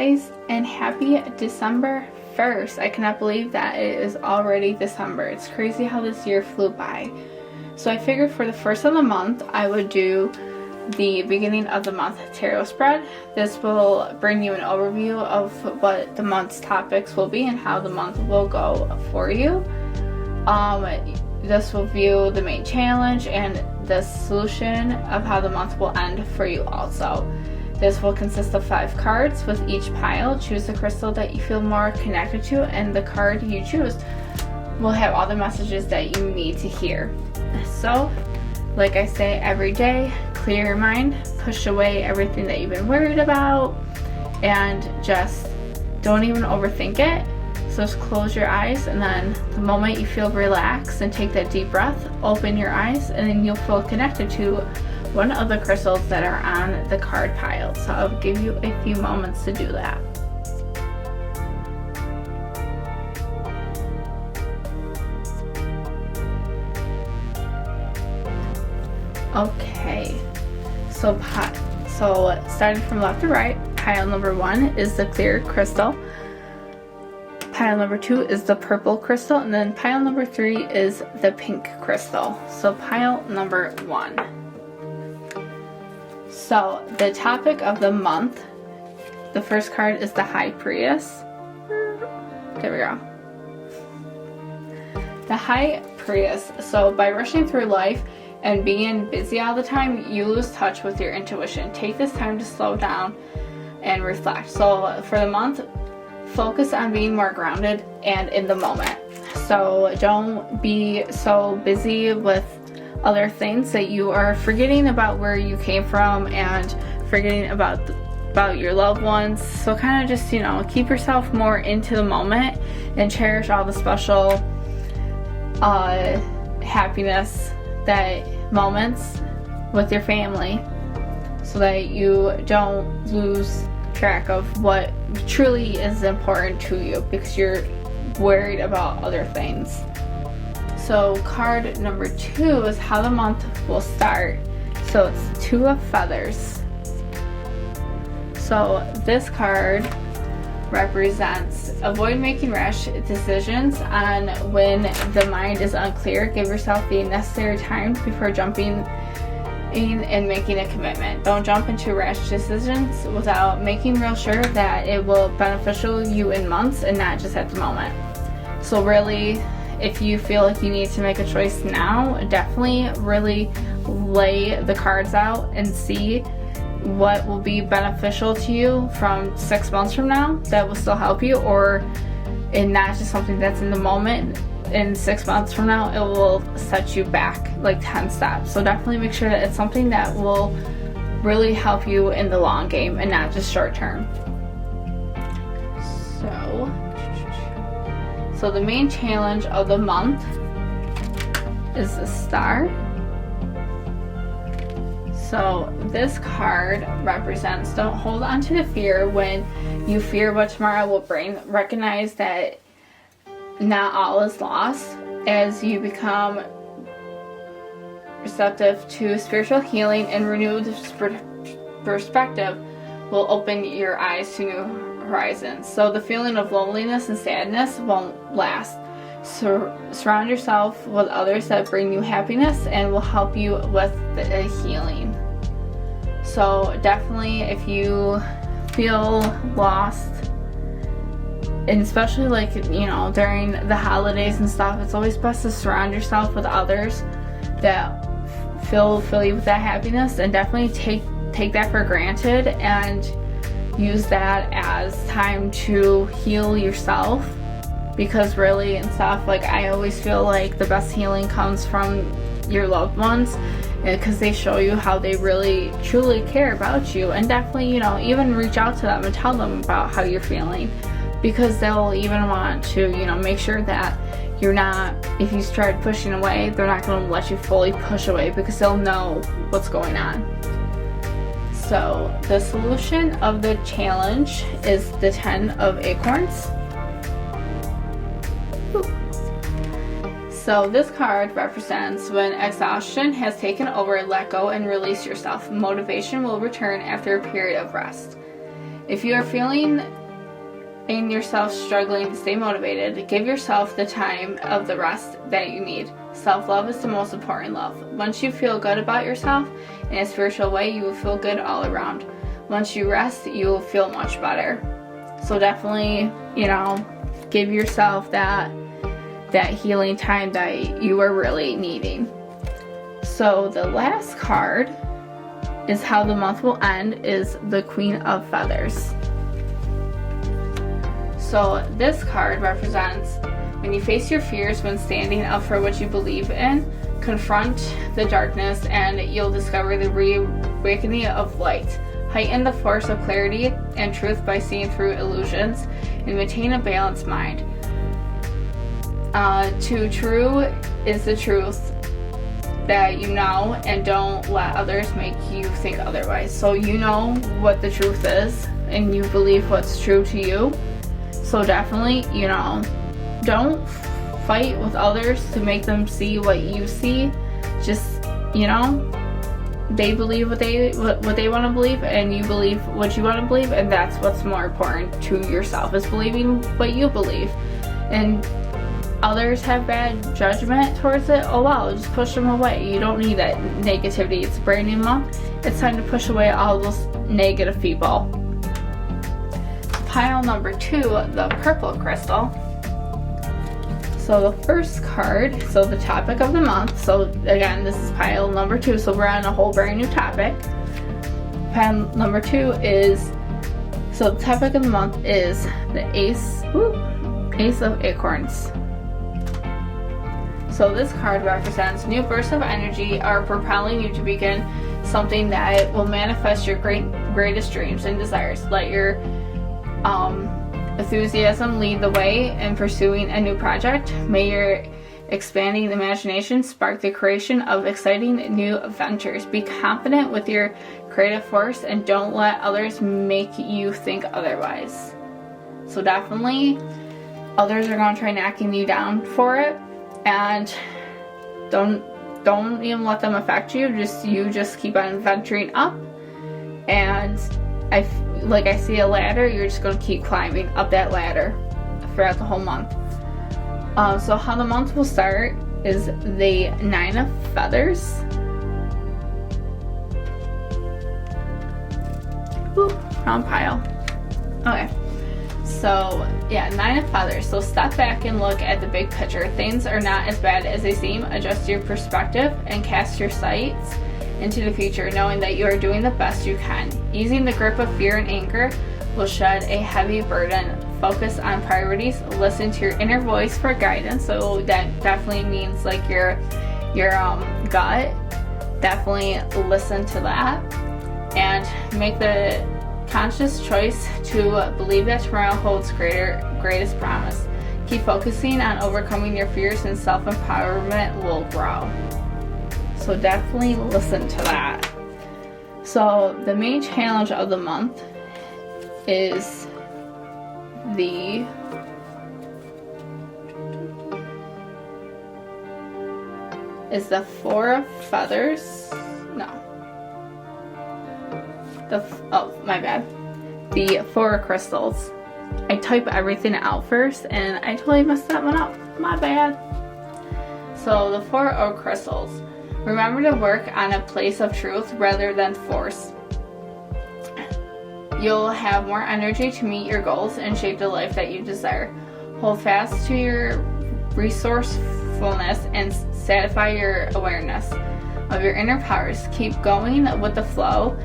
guys, and happy December 1st. I cannot believe that it is already December. It's crazy how this year flew by. So I figured for the first of the month I would do the beginning of the month tarot spread. This will bring you an overview of what the month's topics will be and how the month will go for you. This will view the main challenge and the solution of how the month will end for you also. This will consist of 5 cards. With each pile, choose the crystal that you feel more connected to, and the card you choose will have all the messages that you need to hear. So, like I say every day, clear your mind, push away everything that you've been worried about, and just don't even overthink it. So just close your eyes, and then the moment you feel relaxed and take that deep breath, open your eyes, and then you'll feel connected to one of the crystals that are on the card pile. So I'll give you a few moments to do that. Okay, so starting from left to right, pile number 1 is the clear crystal. Pile number 2 is the purple crystal, and then pile number 3 is the pink crystal. So pile number 1. So the topic of the month, the first card is the High Priestess. There we go. The High Priestess. So by rushing through life and being busy all the time, you lose touch with your intuition. Take this time to slow down and reflect. So for the month, focus on being more grounded and in the moment. So don't be so busy with other things that you are forgetting about where you came from and forgetting about your loved ones. So kind of just, keep yourself more into the moment and cherish all the special happiness moments with your family, so that you don't lose track of what truly is important to you because you're worried about other things. So card number 2 is how the month will start. So it's 2 of Feathers. So this card represents avoid making rash decisions on when the mind is unclear. Give yourself the necessary time before jumping in and making a commitment. Don't jump into rash decisions without making real sure that it will beneficial you in months and not just at the moment. So really, if you feel like you need to make a choice now, definitely really lay the cards out and see what will be beneficial to you from 6 months from now that will still help you, and not just something that's in the moment. In 6 months from now, it will set you back like 10 steps. So definitely make sure that it's something that will really help you in the long game and not just short term. So the main challenge of the month is the Star. So this card represents don't hold on to the fear when you fear what tomorrow will bring. Recognize that not all is lost as you become receptive to spiritual healing, and renewed perspective will open your eyes to new horizons. So the feeling of loneliness and sadness won't last. Surround yourself with others that bring you happiness and will help you with the healing. So definitely, if you feel lost, and especially during the holidays and stuff, it's always best to surround yourself with others that fill you with that happiness, and definitely take that for granted and use that as time to heal yourself. Because really and stuff, I always feel like the best healing comes from your loved ones, because they show you how they really truly care about you. And definitely, even reach out to them and tell them about how you're feeling, because they'll even want to, make sure that you're not, if you start pushing away, they're not going to let you fully push away, because they'll know what's going on. So the solution of the challenge is the 10 of Acorns. So this card represents when exhaustion has taken over, let go and release yourself. Motivation will return after a period of rest. If you are feeling in yourself struggling to stay motivated, give yourself the time of the rest that you need. Self-love is the most important love. Once you feel good about yourself in a spiritual way, you will feel good all around. Once you rest, you will feel much better. So definitely, give yourself that healing time that you are really needing. So the last card is how the month will end, is the Queen of Feathers. So this card represents when you face your fears when standing up for what you believe in, confront the darkness, and you'll discover the reawakening of light. Heighten the force of clarity and truth by seeing through illusions, and maintain a balanced mind. True is the truth that you know, and don't let others make you think otherwise. So you know what the truth is, and you believe what's true to you. So definitely, don't fight with others to make them see what you see. Just, they believe what they want to believe, and you believe what you want to believe, and that's what's more important to yourself, is believing what you believe. And others have bad judgment towards it, oh well, just push them away. You don't need that negativity. It's a brand new month. It's time to push away all those negative people. Pile number 2, the purple crystal. So the first card, so the topic of the month. So again, this is pile number 2, so we're on a whole brand new topic. Pile number 2 is, so the topic of the month is the Ace of Acorns. So this card represents new bursts of energy are propelling you to begin something that will manifest your greatest dreams and desires. Let your enthusiasm lead the way in pursuing a new project. May your expanding imagination spark the creation of exciting new ventures. Be confident with your creative force and don't let others make you think otherwise. So definitely, others are going to try knocking you down for it, and don't even let them affect you. Just keep on venturing up, and I see a ladder. You're just going to keep climbing up that ladder throughout the whole month. So how the month will start is the 9 of Feathers. Round pile. Okay. So yeah, 9 of Feathers. So step back and look at the big picture. Things are not as bad as they seem. Adjust your perspective and cast your sights into the future, knowing that you are doing the best you can. Easing the grip of fear and anger will shed a heavy burden. Focus on priorities. Listen to your inner voice for guidance. So that definitely means like your gut. Definitely listen to that, and make the conscious choice to believe that tomorrow holds greatest promise. Keep focusing on overcoming your fears, and self-empowerment will grow. So definitely listen to that. So the main challenge of the month is the Four of Feathers. No. My bad. The 4 of Crystals. I type everything out first, and I totally messed that one up. My bad. So the 4 of Crystals. Remember to work on a place of truth rather than force. You'll have more energy to meet your goals and shape the life that you desire. Hold fast to your resourcefulness and satisfy your awareness of your inner powers. Keep going with the flow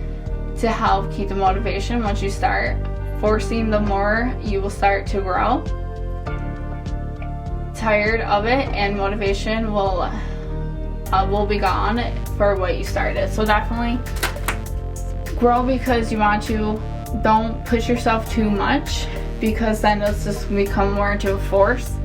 to help keep the motivation. Once you start forcing, the more you will start to grow tired of it, and motivation will be gone for what you started. So definitely grow because you want to. Don't push yourself too much, because then it's just become more into a force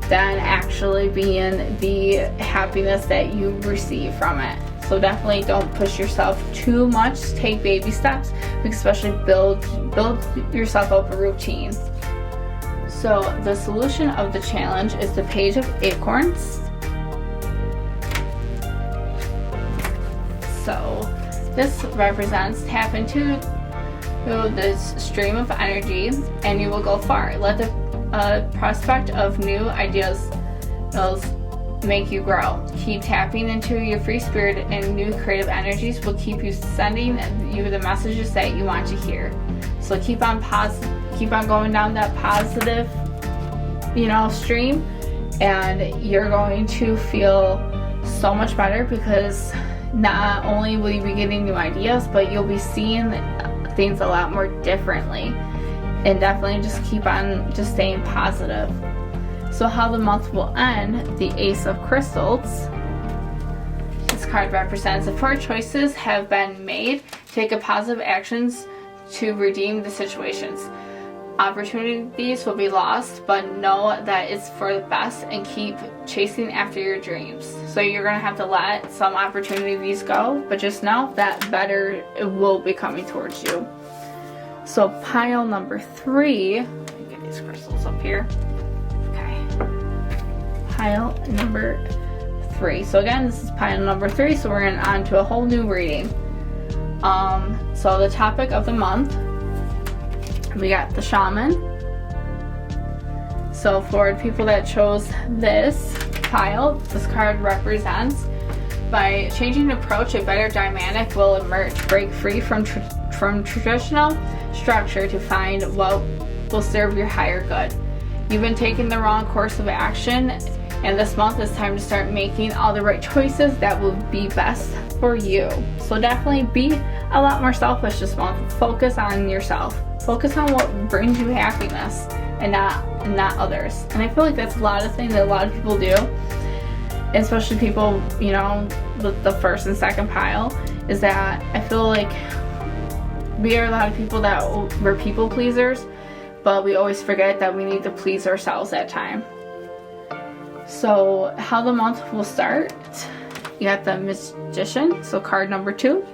than actually being the happiness that you receive from it. So definitely don't push yourself too much. Take baby steps, especially build yourself up a routine. So the solution of the challenge is the Page of Acorns. So this represents tap into this stream of energy and you will go far. Let the prospect of new ideas make you grow. Keep tapping into your free spirit, and new creative energies will keep you sending you the messages that you want to hear. So keep on going down that positive, stream, and you're going to feel so much better, because not only will you be getting new ideas, but you'll be seeing things a lot more differently. And definitely just keep on just staying positive. So how the month will end, the Ace of Crystals. This card represents if poor choices have been made, take a positive actions to redeem the situations. Opportunities will be lost, but know that it's for the best and keep chasing after your dreams. So you're going to have to let some opportunities go, but just know that better will be coming towards you. So pile number 3, let me get these crystals up here. Pile number 3. So again, this is pile number 3, so we're going on to a whole new reading. So the topic of the month, we got the Shaman. So for people that chose this pile, this card represents by changing approach, a better dynamic will emerge. Break free from traditional structure to find what will serve your higher good. You've been taking the wrong course of action, and this month is time to start making all the right choices that will be best for you. So definitely be a lot more selfish this month. Focus on yourself. Focus on what brings you happiness and not others. And I feel like that's a lot of things that a lot of people do, especially people, the first and second pile, is that I feel like we are a lot of people that we're people pleasers, but we always forget that we need to please ourselves at time. So how the month will start, you got the Magician, so card number 2.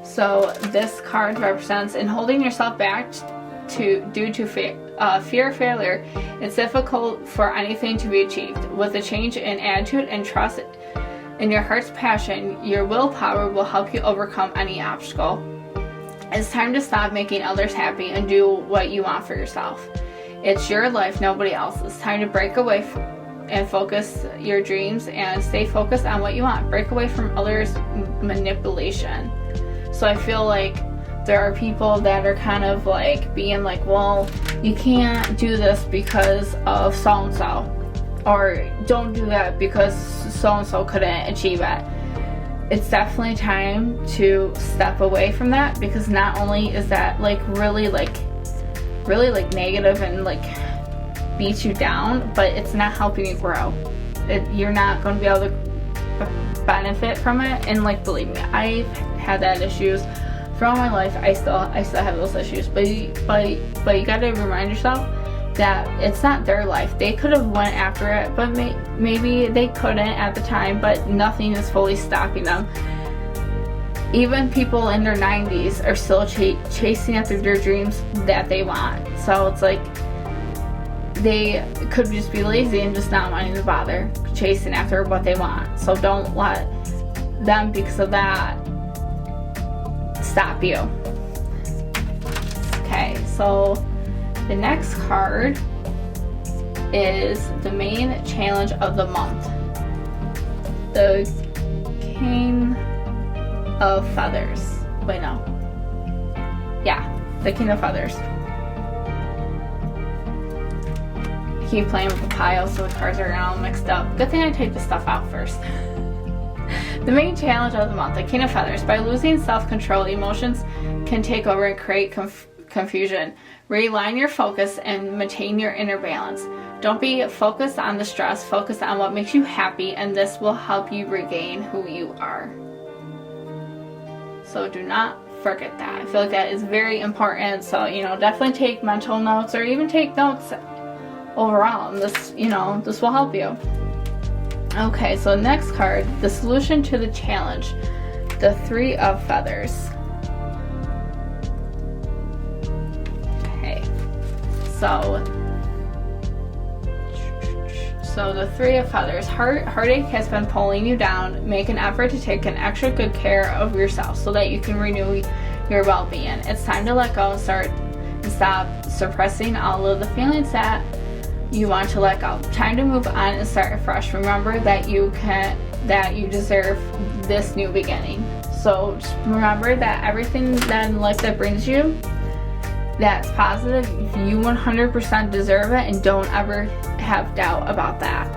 So this card represents in holding yourself back due to fear of failure. It's difficult for anything to be achieved. With a change in attitude and trust in your heart's passion, your willpower will help you overcome any obstacle. It's time to stop making others happy and do what you want for yourself. It's your life, nobody else's. Time to break away and focus your dreams and stay focused on what you want. Break away from others' manipulation. So I feel like there are people that are kind of like being like, well, you can't do this because of so-and-so, or don't do that because so-and-so couldn't achieve it. It's definitely time to step away from that, because not only is that really negative and beats you down, but it's not helping you grow. You're not going to be able to benefit from it. And believe me, I've had that issues throughout my life. I still have those issues, but you got to remind yourself that it's not their life. They could have went after it, but maybe they couldn't at the time, but nothing is fully stopping them. Even people in their 90s are still chasing after their dreams that they want. So it's like they could just be lazy and just not wanting to bother chasing after what they want. So don't let them, because of that, stop you. Okay, so the next card is the main challenge of the month. The King of Feathers. Wait, no. Yeah, the King of Feathers. I keep playing with the pile so the cards are all mixed up. Good thing I take this stuff out first. The main challenge of the month, the King of Feathers. By losing self-control, emotions can take over and create confusion. Realign your focus and maintain your inner balance. Don't be focused on the stress, focus on what makes you happy, and this will help you regain who you are. So do not forget that. I feel like that is very important. So, definitely take mental notes, or even take notes overall. And this, this will help you. Okay, so next card, the solution to the challenge, the 3 of Feathers. Okay, so the 3 of Feathers. Heartache has been pulling you down. Make an effort to take an extra good care of yourself so that you can renew your well-being. It's time to let go and stop suppressing all of the feelings that you want to let go. Time to move on and start afresh. Remember that you deserve this new beginning. So just remember that everything that in life that brings you that's positive, you 100% deserve it, and don't ever have doubt about that.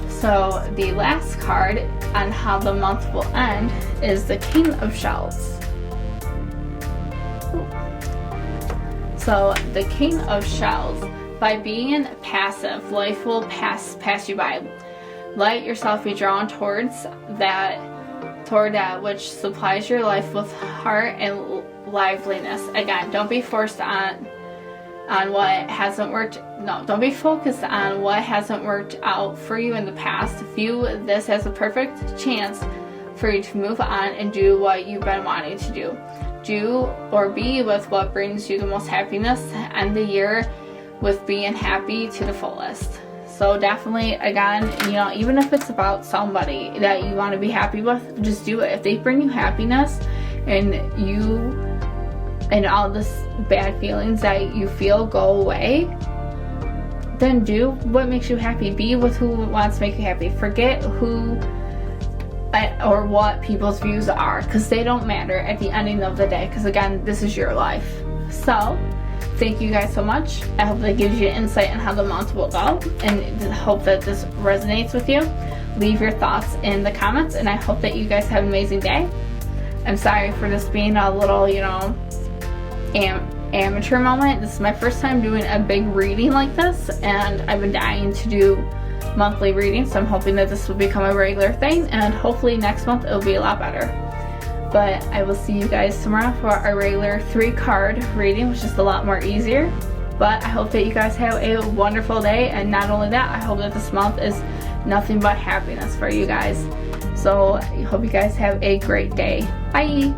So the last card on how the month will end is the King of Shells. So the King of Shells, by being passive, life will pass you by. Let yourself be drawn toward that which supplies your life with heart and liveliness. Again, don't be forced on what hasn't worked. No, don't be focused on what hasn't worked out for you in the past. View this as a perfect chance for you to move on and do what you've been wanting to do. Do or be with what brings you the most happiness. End the year with being happy to the fullest. So definitely, again, even if it's about somebody that you want to be happy with, just do it. If they bring you happiness and all this bad feelings that you feel go away, then do what makes you happy. Be with who wants to make you happy. Forget who or what people's views are, because they don't matter at the ending of the day, because again, this is your life. So thank you guys so much. I hope that gives you insight on how the month will go, and hope that this resonates with you. Leave your thoughts in the comments, and I hope that you guys have an amazing day. I'm sorry for this being a little, amateur moment. This is my first time doing a big reading like this, and I've been dying to do monthly readings, so I'm hoping that this will become a regular thing, and hopefully next month it'll be a lot better. But I will see you guys tomorrow for our regular 3-card reading, which is a lot more easier. But I hope that you guys have a wonderful day, and not only that, I hope that this month is nothing but happiness for you guys. So I hope you guys have a great day. Bye!